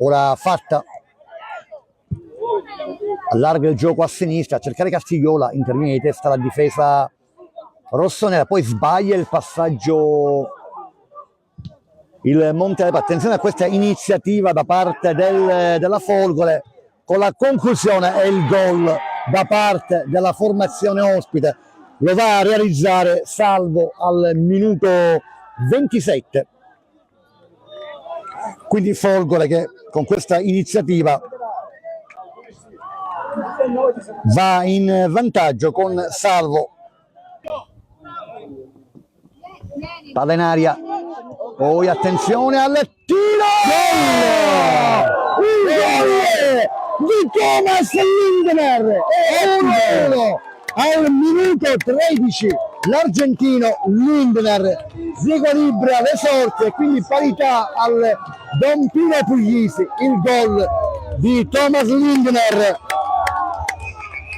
ora fatta, allarga il gioco a sinistra, a cercare Castigliola, interviene di testa la difesa rossonera, poi sbaglia il passaggio il Montelepro. Attenzione a questa iniziativa da parte della Folgore, con la conclusione e il gol da parte della formazione ospite, lo va a realizzare Salvo al minuto 27. Quindi Folgore che con questa iniziativa va in vantaggio con Salvo. Palla in aria, poi attenzione al tiro! Gol di Thomas Lindner, 1-1 al minuto 13. L'argentino Lindner riequilibra le sorti e quindi parità al Don Pino Puglisi. Il gol di Thomas Lindner